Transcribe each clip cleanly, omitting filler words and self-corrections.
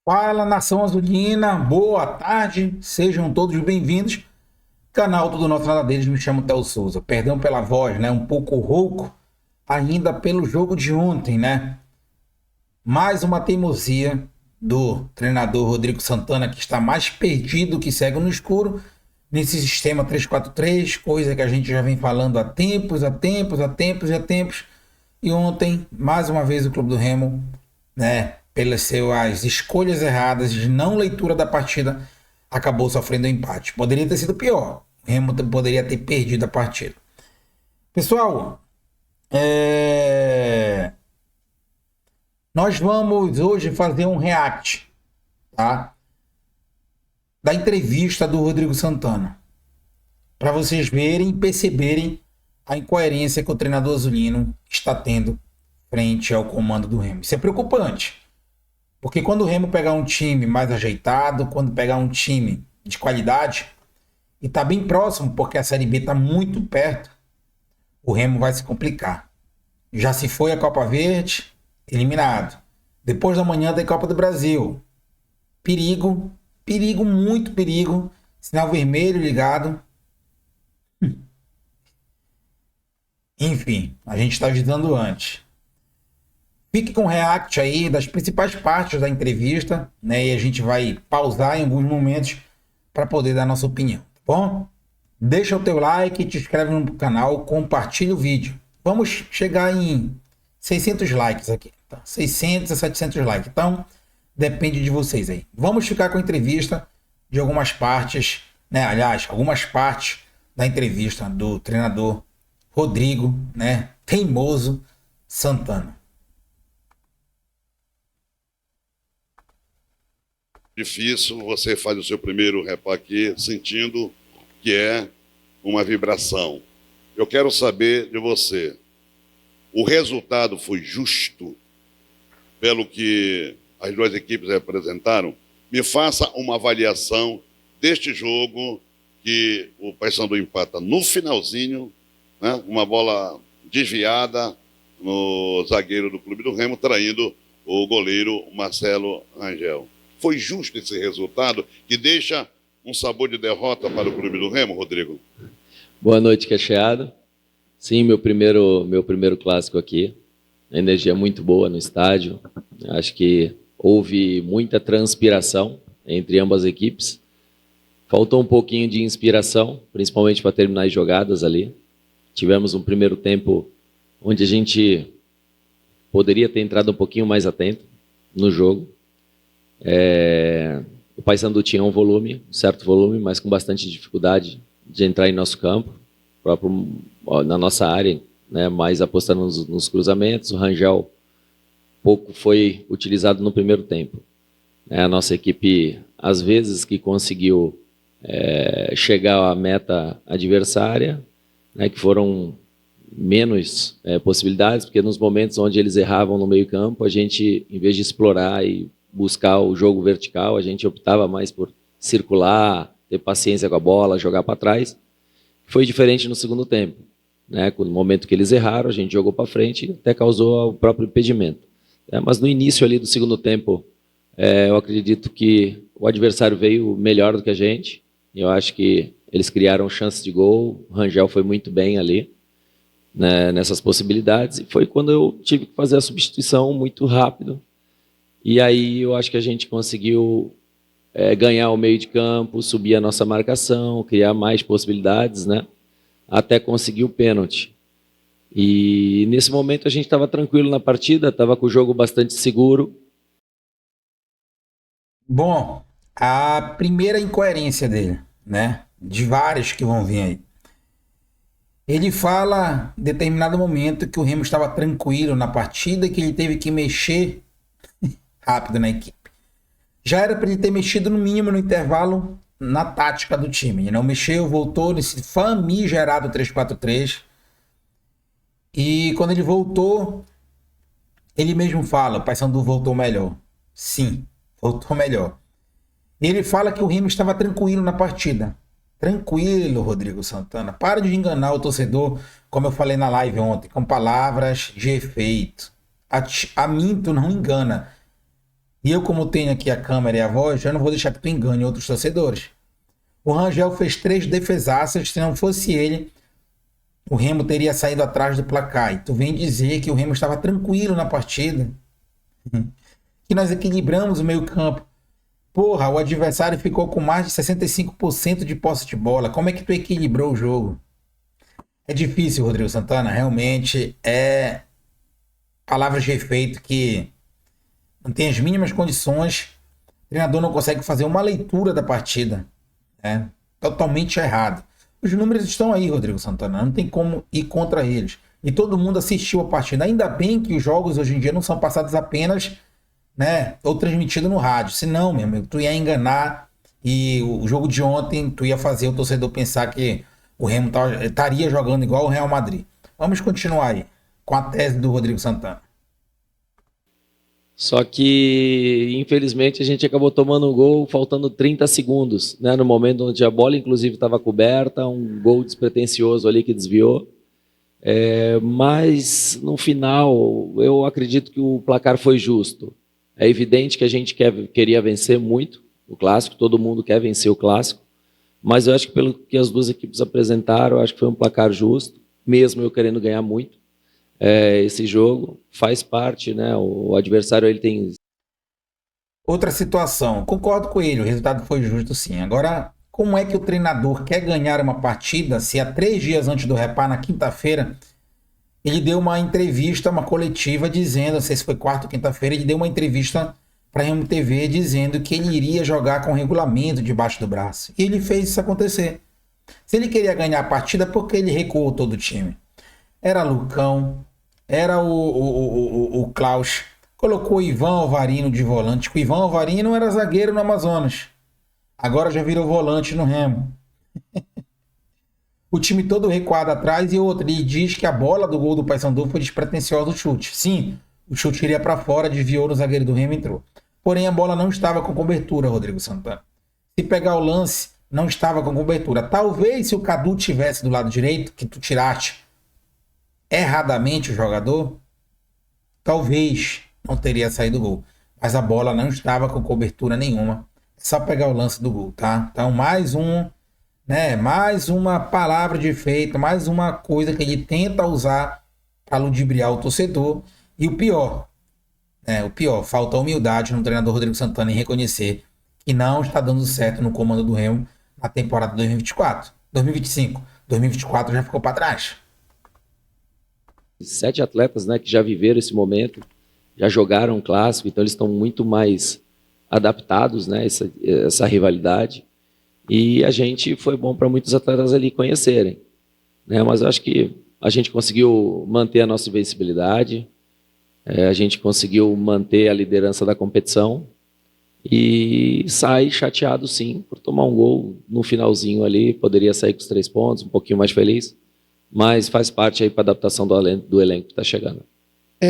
Fala, nação azulina, boa tarde, sejam todos bem-vindos. Canal Tudo Nosso Nada Deles, me chamo Theo Souza. Perdão pela voz, né? Um pouco rouco, ainda pelo jogo de ontem, né? Mais uma teimosia do treinador Rodrigo Santana, que está mais perdido que cego no escuro, nesse sistema 3-4-3, coisa que a gente já vem falando há tempos, há tempos, há tempos e há tempos. E ontem, mais uma vez, o Clube do Remo, né, pelas suas escolhas erradas de não leitura da partida, acabou sofrendo um empate. Poderia ter sido pior. O Remo poderia ter perdido a partida. Pessoal, nós vamos hoje fazer um react, tá? Da entrevista do Rodrigo Santana, para vocês verem e perceberem a incoerência que o treinador azulino está tendo frente ao comando do Remo. Isso é preocupante. Porque quando o Remo pegar um time mais ajeitado, quando pegar um time de qualidade, e tá bem próximo, porque a Série B tá muito perto, o Remo vai se complicar. Já se foi a Copa Verde, eliminado. Depois da manhã tem Copa do Brasil. Perigo, perigo, muito perigo. Sinal vermelho ligado. Enfim, a gente está avisando antes. Fique com o react aí das principais partes da entrevista, né? E a gente vai pausar em alguns momentos para poder dar nossa opinião, tá bom? Deixa o teu like, te inscreve no canal, compartilha o vídeo. Vamos chegar em 600 likes aqui, tá? 600 a 700 likes. Então, depende de vocês aí. Vamos ficar com a entrevista de algumas partes, né? Aliás, algumas partes da entrevista do treinador Rodrigo, né? Teimoso Santana. Difícil, você faz o seu primeiro repaque sentindo que é uma vibração. Eu quero saber de você, o resultado foi justo pelo que as duas equipes representaram? Me faça uma avaliação deste jogo que o Paysandu empata no finalzinho, né? Uma bola desviada no zagueiro do Clube do Remo, traindo o goleiro Marcelo Rangel. Foi justo esse resultado que deixa um sabor de derrota para o Clube do Remo, Rodrigo? Boa noite, Cacheado. Sim, meu primeiro clássico aqui. A energia é muito boa no estádio. Acho que houve muita transpiração entre ambas as equipes. Faltou um pouquinho de inspiração, principalmente para terminar as jogadas ali. Tivemos um primeiro tempo onde a gente poderia ter entrado um pouquinho mais atento no jogo. O Paysandu tinha um certo volume, mas com bastante dificuldade de entrar em nosso campo, na nossa área, né, mais apostando nos cruzamentos. O Rangel pouco foi utilizado no primeiro tempo. A nossa equipe, às vezes, que conseguiu chegar à meta adversária, né, que foram menos possibilidades, porque nos momentos onde eles erravam no meio campo, a gente, em vez de explorar e buscar o jogo vertical, a gente optava mais por circular, ter paciência com a bola, jogar para trás. Foi diferente no segundo tempo, né? No momento que eles erraram, a gente jogou para frente e até causou o próprio impedimento. Mas no início ali do segundo tempo, eu acredito que o adversário veio melhor do que a gente. Eu acho que eles criaram chances de gol, o Rangel foi muito bem ali, né, nessas possibilidades, e foi quando eu tive que fazer a substituição muito rápido. E aí eu acho que a gente conseguiu ganhar o meio de campo, subir a nossa marcação, criar mais possibilidades, né? Até conseguir o pênalti. E nesse momento a gente estava tranquilo na partida, estava com o jogo bastante seguro. Bom, a primeira incoerência dele, né? De várias que vão vir aí. Ele fala em determinado momento que o Remo estava tranquilo na partida e que ele teve que mexer rápido na equipe. Já era para ele ter mexido no mínimo no intervalo na tática do time. Ele não mexeu, voltou nesse famigerado 3-4-3. E quando ele voltou, ele mesmo fala, o Paysandu voltou melhor. Sim, voltou melhor. E ele fala que o Remo estava tranquilo na partida. Tranquilo, Rodrigo Santana. Para de enganar o torcedor, como eu falei na live ontem, com palavras de efeito. A mim tu não engana. E eu, como tenho aqui a câmera e a voz, eu não vou deixar que tu engane outros torcedores. O Rangel fez 3 defesaças, se não fosse ele, o Remo teria saído atrás do placar. E tu vem dizer que o Remo estava tranquilo na partida, que nós equilibramos o meio-campo. Porra, o adversário ficou com mais de 65% de posse de bola. Como é que tu equilibrou o jogo? É difícil, Rodrigo Santana. Realmente é palavras de efeito que não tem as mínimas condições. O treinador não consegue fazer uma leitura da partida. É totalmente errado. Os números estão aí, Rodrigo Santana. Não tem como ir contra eles. E todo mundo assistiu a partida. Ainda bem que os jogos hoje em dia não são passados apenas, né, ou transmitido no rádio. Senão, meu amigo, tu ia enganar e o jogo de ontem tu ia fazer o torcedor pensar que o Remo estaria jogando igual o Real Madrid. Vamos continuar aí com a tese do Rodrigo Santana. Só que, infelizmente, a gente acabou tomando um gol faltando 30 segundos, né? No momento onde a bola, inclusive, estava coberta, um gol despretensioso ali que desviou. Mas, no final, eu acredito que o placar foi justo. É evidente que a gente queria vencer muito o Clássico, todo mundo quer vencer o Clássico, mas eu acho que pelo que as duas equipes apresentaram, eu acho que foi um placar justo, mesmo eu querendo ganhar muito. Esse jogo faz parte, né? O adversário ele tem. Outra situação, concordo com ele, o resultado foi justo sim. Agora, como é que o treinador quer ganhar uma partida se há 3 dias antes do Repá, na quinta-feira, ele deu uma entrevista, uma coletiva dizendo, não sei se foi quarta ou quinta-feira, ele deu uma entrevista para a Remo TV dizendo que ele iria jogar com o regulamento debaixo do braço. E ele fez isso acontecer. Se ele queria ganhar a partida, por que ele recuou todo o time? Era Lucão, era o Klaus, colocou o Ivan Alvarino de volante. O Ivan Alvarino era zagueiro no Amazonas, agora já virou volante no Remo. O time todo recuado atrás e outro. Ele diz que a bola do gol do Paysandu foi despretensiosa do chute. Sim, o chute iria para fora, desviou no zagueiro do Remo e entrou. Porém, a bola não estava com cobertura, Rodrigo Santana. Se pegar o lance, não estava com cobertura. Talvez se o Cadu tivesse do lado direito, que tu tiraste erradamente o jogador, talvez não teria saído o gol. Mas a bola não estava com cobertura nenhuma. É só pegar o lance do gol, tá? Então, mais uma palavra de efeito, mais uma coisa que ele tenta usar para ludibriar o torcedor. E o pior, falta humildade no treinador Rodrigo Santana em reconhecer que não está dando certo no comando do Remo na temporada 2024, 2025. 2024 já ficou para trás. 7 atletas, né, que já viveram esse momento, já jogaram um clássico, então eles estão muito mais adaptados, né, essa rivalidade. E a gente foi bom para muitos atletas ali conhecerem, né? Mas eu acho que a gente conseguiu manter a nossa invencibilidade, a gente conseguiu manter a liderança da competição e sair chateado, sim, por tomar um gol no finalzinho ali. Poderia sair com os 3 pontos, um pouquinho mais feliz, mas faz parte aí para a adaptação do elenco que está chegando.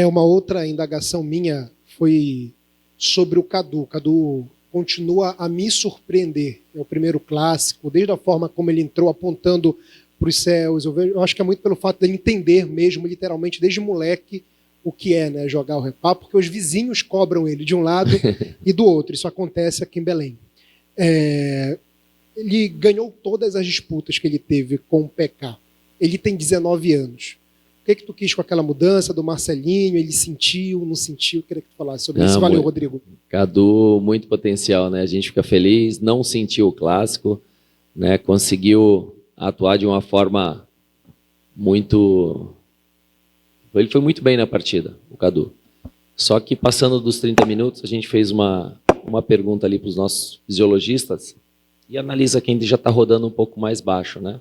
Uma outra indagação minha foi sobre o Cadu. O Cadu continua a me surpreender. É o primeiro clássico, desde a forma como ele entrou apontando para os céus. Eu acho que é muito pelo fato dele entender mesmo, literalmente, desde moleque, o que é, né, jogar o Repá, porque os vizinhos cobram ele de um lado e do outro. Isso acontece aqui em Belém. Ele ganhou todas as disputas que ele teve com o PK. Ele tem 19 anos. O que tu quis com aquela mudança do Marcelinho? Ele sentiu, não sentiu? Queria que tu falasse sobre isso. Valeu, Rodrigo. Cadu, muito potencial, né? A gente fica feliz, não sentiu o clássico, né? Conseguiu atuar de uma forma muito... Ele foi muito bem na partida, o Cadu. Só que passando dos 30 minutos, a gente fez uma pergunta ali para os nossos fisiologistas e analisa quem já está rodando um pouco mais baixo, né?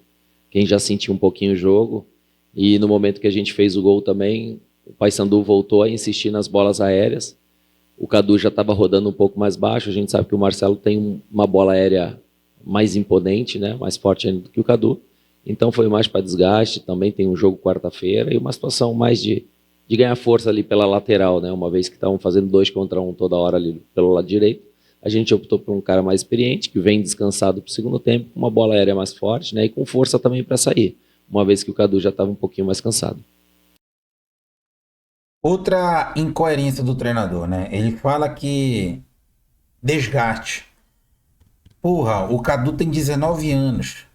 Quem já sentiu um pouquinho o jogo. E no momento que a gente fez o gol também, o Paysandu voltou a insistir nas bolas aéreas. O Cadu já estava rodando um pouco mais baixo. A gente sabe que o Marcelo tem uma bola aérea mais imponente, né? Mais forte ainda do que o Cadu. Então foi mais para desgaste. Também tem um jogo quarta-feira e uma situação mais de ganhar força ali pela lateral, né? Uma vez que estavam fazendo 2 contra 1 toda hora ali pelo lado direito. A gente optou por um cara mais experiente, que vem descansado para o segundo tempo, com uma bola aérea mais forte, né? E com força também para sair, uma vez que o Cadu já estava um pouquinho mais cansado. Outra incoerência do treinador, né? Ele fala que desgaste. Porra, o Cadu tem 19 anos.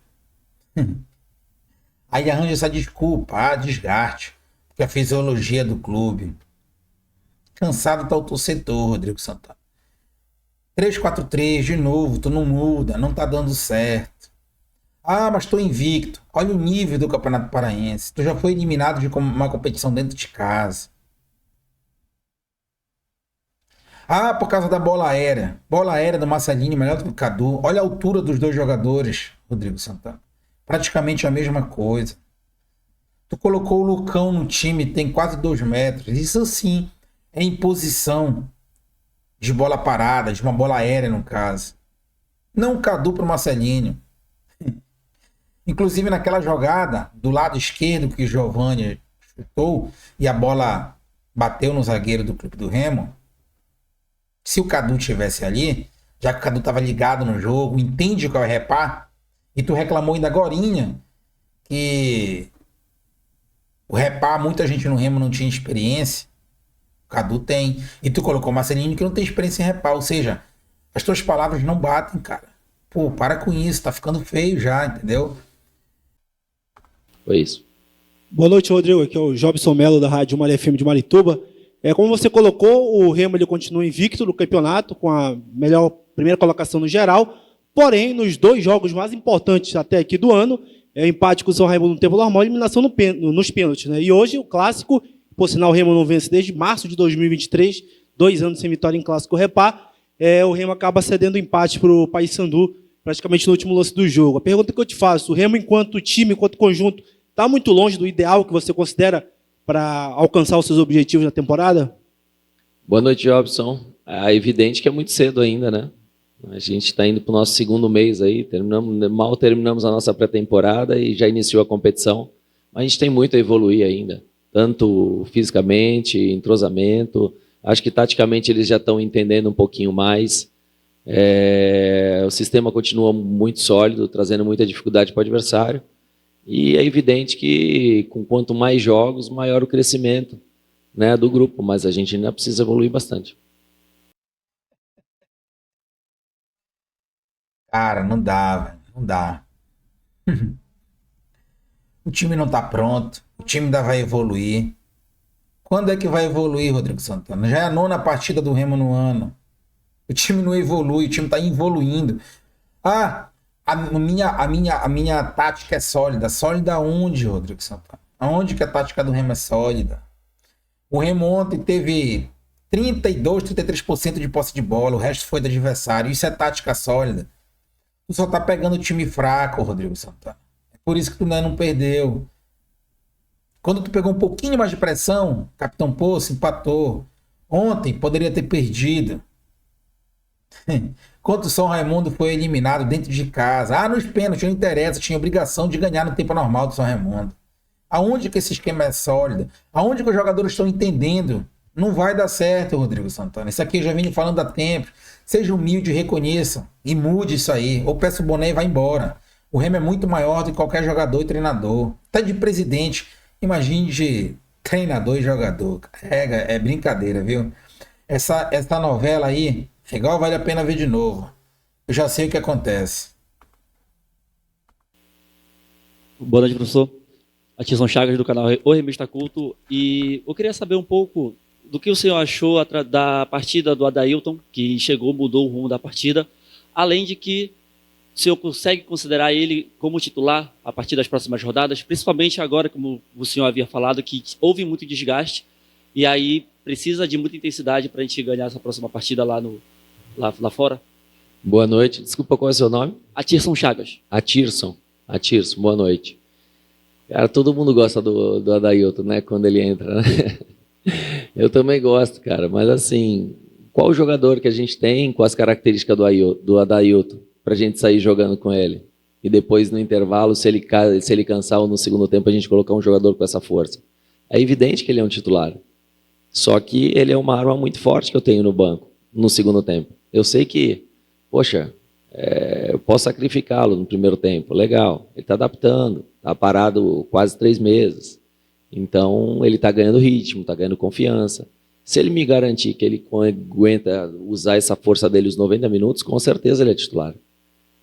Aí arranja essa desculpa, desgaste, porque a fisiologia do clube. Cansado tá o torcedor, Rodrigo Santana. 3-4-3, de novo, tu não muda, não tá dando certo. Ah, mas tô invicto. Olha o nível do Campeonato Paraense. Tu já foi eliminado de uma competição dentro de casa. Ah, por causa da bola aérea. Bola aérea do Marcelinho, melhor do que o Cadu. Olha a altura dos dois jogadores, Rodrigo Santana. Praticamente a mesma coisa. Tu colocou o Lucão no time, tem quase 2 metros. Isso sim é imposição de bola parada, de uma bola aérea no caso. Não o Cadu pro Marcelinho. Inclusive naquela jogada do lado esquerdo que o Giovani chutou e a bola bateu no zagueiro do Clube do Remo. Se o Cadu tivesse ali, já que o Cadu estava ligado no jogo, entende qual é o repá, e tu reclamou ainda agorinha que o repá, muita gente no Remo não tinha experiência. O Cadu tem. E tu colocou o Marcelinho que não tem experiência em repá. Ou seja, as tuas palavras não batem, cara. Pô, para com isso, tá ficando feio já, entendeu? Foi isso. Boa noite, Rodrigo. Aqui é o Jobson Melo, da Rádio Malha FM de Marituba. Como você colocou, o Remo ele continua invicto no campeonato, com a melhor primeira colocação no geral. Porém, nos 2 jogos mais importantes até aqui do ano, o empate com o São Raimundo no tempo normal e eliminação nos pênaltis, né? E hoje, o clássico, por sinal, o Remo não vence desde março de 2023, 2 anos sem vitória em clássico repá. O Remo acaba cedendo empate para o Paysandu, praticamente no último lance do jogo. A pergunta que eu te faço, o Remo, enquanto time, enquanto conjunto, está muito longe do ideal que você considera para alcançar os seus objetivos na temporada? Boa noite, Jobson. É evidente que é muito cedo ainda, né? A gente está indo para o nosso 2º mês aí, mal terminamos a nossa pré-temporada e já iniciou a competição. Mas a gente tem muito a evoluir ainda, tanto fisicamente, entrosamento. Acho que taticamente eles já estão entendendo um pouquinho mais. O sistema continua muito sólido, trazendo muita dificuldade para o adversário. E é evidente que, com quanto mais jogos, maior o crescimento, né, do grupo. Mas a gente ainda precisa evoluir bastante. Cara, não dá, velho. Não dá. O time não tá pronto. O time ainda vai evoluir. Quando é que vai evoluir, Rodrigo Santana? Já é a 9ª partida do Remo no ano. O time não evolui, o time tá evoluindo. Ah, a minha tática é sólida. Sólida onde, Rodrigo Santana? Aonde que a tática do Remo é sólida? O Remo ontem teve 33% de posse de bola, o resto foi do adversário. Isso é tática sólida. Tu só tá pegando o time fraco, Rodrigo Santana. É por isso que tu ainda não perdeu. Quando tu pegou um pouquinho mais de pressão, Capitão Poço empatou. Ontem poderia ter perdido. Quando o São Raimundo foi eliminado dentro de casa. Nos pênaltis não interessa, tinha obrigação de ganhar no tempo normal do São Raimundo. Aonde que esse esquema é sólido? Aonde que os jogadores estão entendendo? Não vai dar certo, Rodrigo Santana. Isso aqui eu já venho falando há tempo. Seja humilde, reconheça e mude isso aí. Ou peça o boné e vai embora. O Remo é muito maior do que qualquer jogador e treinador. Tá de presidente. Imagine de treinador e jogador. É brincadeira, viu? Essa novela aí é igual vale a pena ver de novo. Eu já sei o que acontece. Boa noite, professor. Atirson Chagas, do canal O Remista Culto. E eu queria saber um pouco do que o senhor achou da partida do Adailton, que chegou, mudou o rumo da partida, além de que o senhor consegue considerar ele como titular a partir das próximas rodadas, principalmente agora, como o senhor havia falado, que houve muito desgaste e aí precisa de muita intensidade para a gente ganhar essa próxima partida lá fora? Boa noite. Desculpa, qual é o seu nome? Atirson Chagas. Atirson, boa noite. Cara, todo mundo gosta do Adailton, né? Quando ele entra, né? Eu também gosto, cara. Mas assim, qual o jogador que a gente tem com as características do Adailton pra gente sair jogando com ele? E depois, no intervalo, se ele cansar ou no segundo tempo, a gente colocar um jogador com essa força. É evidente que ele é um titular. Só que ele é uma arma muito forte que eu tenho no banco, no segundo tempo. Eu sei que, poxa, eu posso sacrificá-lo no primeiro tempo. Legal, ele está adaptando, está parado quase 3 meses. Então, ele está ganhando ritmo, está ganhando confiança. Se ele me garantir que ele aguenta usar essa força dele os 90 minutos, com certeza ele é titular.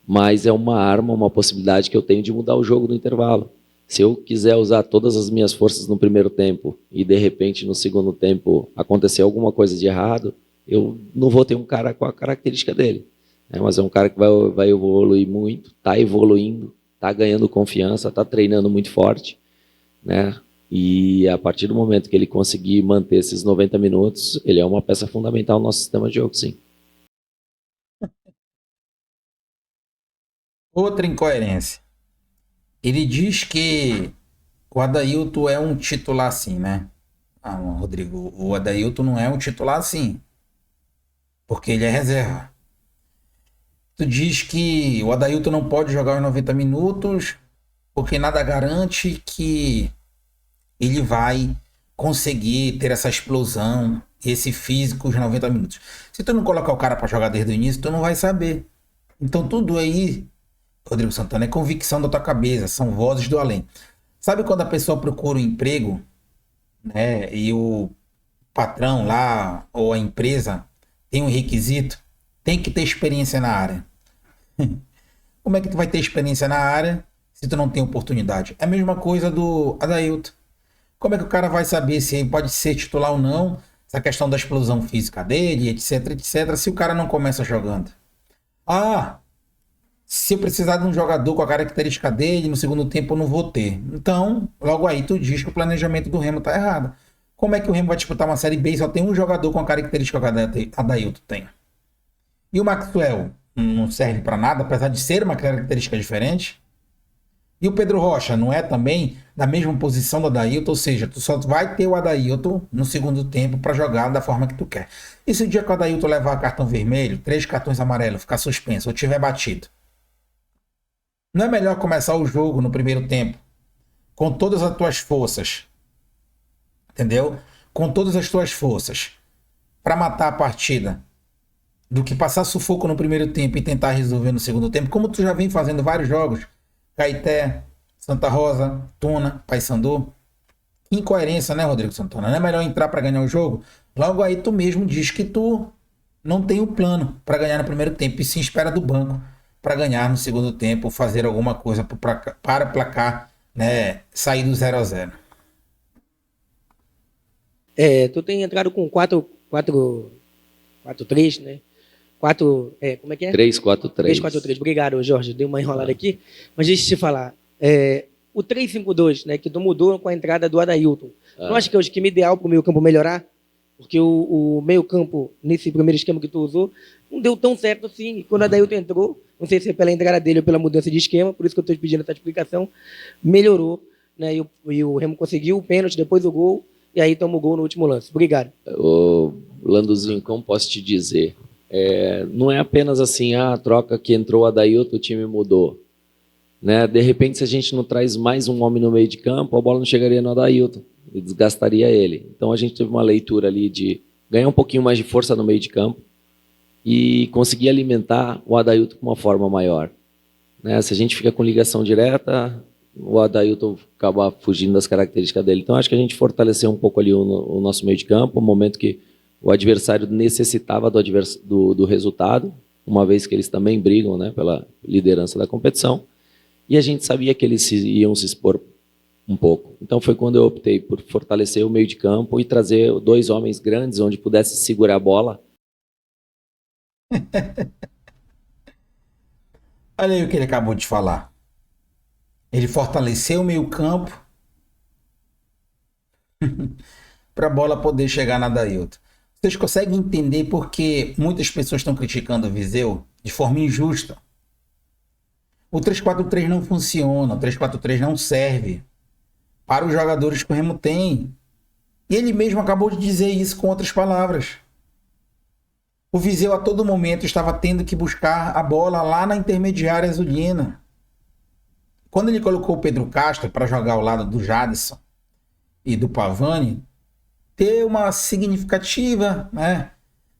Mas é uma arma, uma possibilidade que eu tenho de mudar o jogo no intervalo. Se eu quiser usar todas as minhas forças no primeiro tempo e, de repente, no segundo tempo acontecer alguma coisa de errado, eu não vou ter um cara com a característica dele. Mas é um cara que vai evoluir muito, está evoluindo, está ganhando confiança, está treinando muito forte, né? E a partir do momento que ele conseguir manter esses 90 minutos, ele é uma peça fundamental no nosso sistema de jogo, sim. Outra incoerência. Ele diz que o Adailton é um titular assim, né? Ah, Rodrigo, o Adailton não é um titular assim, porque ele é reserva. Tu diz que o Adailton não pode jogar os 90 minutos porque nada garante que ele vai conseguir ter essa explosão, esse físico os 90 minutos. Se tu não colocar o cara para jogar desde o início, tu não vai saber. Então tudo aí, Rodrigo Santana, é convicção da tua cabeça, são vozes do além. Sabe quando a pessoa procura um emprego, né, e o patrão lá ou a empresa tem um requisito, tem que ter experiência na área. Como é que tu vai ter experiência na área se tu não tem oportunidade? É a mesma coisa do Adailton. Como é que o cara vai saber se ele pode ser titular ou não, essa questão da explosão física dele, etc, etc, se o cara não começa jogando? Ah, se eu precisar de um jogador com a característica dele, no segundo tempo eu não vou ter. Então, logo aí tu diz que o planejamento do Remo tá errado. Como é que o Remo vai disputar uma Série B e só tem um jogador com a característica que a Adailton tem? E o Maxwell não serve para nada, apesar de ser uma característica diferente. E o Pedro Rocha não é também da mesma posição do Adailton, ou seja, tu só vai ter o Adailton no segundo tempo para jogar da forma que tu quer. E se o dia que o Adailton levar cartão vermelho, 3 cartões amarelos, ficar suspenso ou tiver batido? Não é melhor começar o jogo no primeiro tempo com todas as tuas forças, entendeu? Com todas as tuas forças para matar a partida, do que passar sufoco no primeiro tempo e tentar resolver no segundo tempo, como tu já vem fazendo vários jogos, Caeté, Santa Rosa, Tuna, Paysandu. Incoerência, né, Rodrigo Santana? Não é melhor entrar para ganhar o jogo? Logo aí tu mesmo diz que tu não tem o plano para ganhar no primeiro tempo e sim espera do banco para ganhar no segundo tempo, fazer alguma coisa para o placar, né, sair do 0-0. Tu tem entrado com 4-3, né? Como é que é? 3-4-3. 3-4-3. Obrigado, Jorge. Dei uma enrolada aqui. Mas deixa eu te falar. O 3-5-2, né? Que tu mudou com a entrada do Adailton. Não acha que é o esquema ideal para o meio campo melhorar? Porque o meio campo, nesse primeiro esquema que tu usou, não deu tão certo assim. E quando o Adailton entrou, não sei se é pela entrada dele ou pela mudança de esquema, por isso que eu estou te pedindo essa explicação, melhorou, né? E o Remo conseguiu o pênalti, depois o gol, e aí toma o gol no último lance. Obrigado. Ô, Landuzinho, como posso te dizer? Não é apenas assim, a troca que entrou o Adailton, o time mudou. Né? De repente, se a gente não traz mais um homem no meio de campo, a bola não chegaria no Adailton e desgastaria ele. Então a gente teve uma leitura ali de ganhar um pouquinho mais de força no meio de campo e conseguir alimentar o Adailton com uma forma maior. Né? Se a gente fica com ligação direta, o Adailton acaba fugindo das características dele. Então acho que a gente fortaleceu um pouco ali o nosso meio de campo, o momento que o adversário necessitava do resultado, uma vez que eles também brigam, né, pela liderança da competição, e a gente sabia que eles iam se expor um pouco. Então foi quando eu optei por fortalecer o meio de campo e trazer 2 homens grandes onde pudesse segurar a bola. Olha aí o que ele acabou de falar. Ele fortaleceu o meio campo para a bola poder chegar na Adailton. Vocês conseguem entender por que muitas pessoas estão criticando o Viseu de forma injusta? O 3-4-3 não funciona, o 3-4-3 não serve para os jogadores que o Remo tem. E ele mesmo acabou de dizer isso com outras palavras. O Viseu a todo momento estava tendo que buscar a bola lá na intermediária azulina. Quando ele colocou o Pedro Castro para jogar ao lado do Jadson e do Pavani, ter uma significativa, né,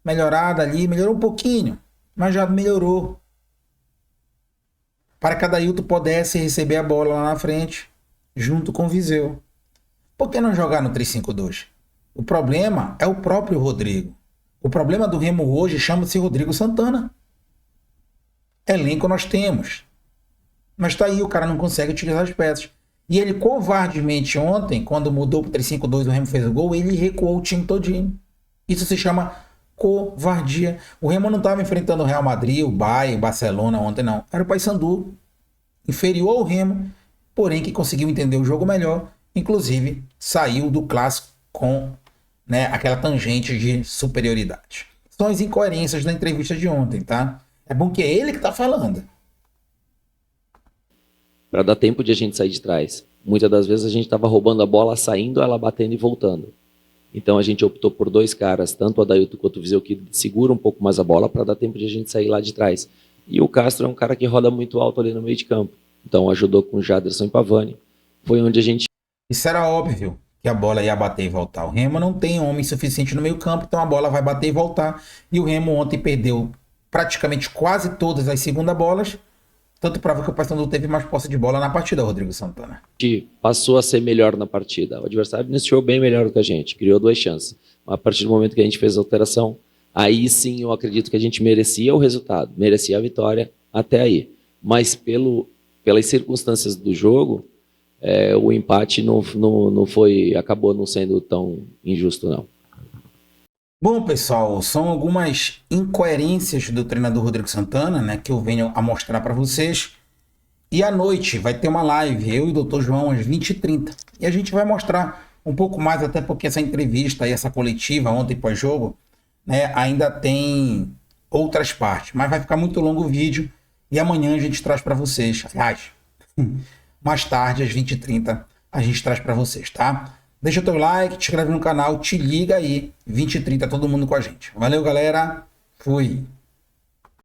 melhorada ali, melhorou um pouquinho, mas já melhorou. Para que Adailton pudesse receber a bola lá na frente, junto com o Viseu. Por que não jogar no 3-5-2? O problema é o próprio Rodrigo. O problema do Remo hoje chama-se Rodrigo Santana. Elenco nós temos. Mas tá aí, o cara não consegue utilizar as peças. E ele covardemente ontem, quando mudou para 3-5-2, o Remo fez o gol, ele recuou o time todinho. Isso se chama covardia. O Remo não estava enfrentando o Real Madrid, o Bayern, o Barcelona ontem, não. Era o Paysandu, inferior ao Remo, porém que conseguiu entender o jogo melhor. Inclusive, saiu do clássico com, né, aquela tangente de superioridade. São as incoerências da entrevista de ontem, tá? É bom que é ele que está falando. Para dar tempo de a gente sair de trás. Muitas das vezes a gente estava roubando a bola, saindo, ela batendo e voltando. Então a gente optou por 2 caras, tanto o Adailton quanto o Viseu, que segura um pouco mais a bola para dar tempo de a gente sair lá de trás. E o Castro é um cara que roda muito alto ali no meio de campo. Então ajudou com o Jaderson e Pavani. Foi onde a gente... Isso era óbvio, que a bola ia bater e voltar. O Remo não tem homem suficiente no meio campo, então a bola vai bater e voltar. E o Remo ontem perdeu praticamente quase todas as segundas bolas. Tanto prova que o Paysandu teve mais posse de bola na partida, Rodrigo Santana. Passou a ser melhor na partida. O adversário iniciou bem melhor do que a gente, criou 2 chances. A partir do momento que a gente fez a alteração, aí sim eu acredito que a gente merecia o resultado, merecia a vitória até aí. Mas pelas circunstâncias do jogo, o empate não foi, acabou não sendo tão injusto, não. Bom, pessoal, são algumas incoerências do treinador Rodrigo Santana, né, que eu venho a mostrar para vocês. E à noite vai ter uma live, eu e o Dr. João, às 20h30. E a gente vai mostrar um pouco mais, até porque essa entrevista e essa coletiva ontem pós-jogo, né, ainda tem outras partes. Mas vai ficar muito longo o vídeo e amanhã a gente traz para vocês. Aliás, mais tarde, às 20h30, a gente traz para vocês, tá? Deixa o teu like, te inscreve no canal, te liga aí, 20h30, todo mundo com a gente. Valeu, galera. Fui.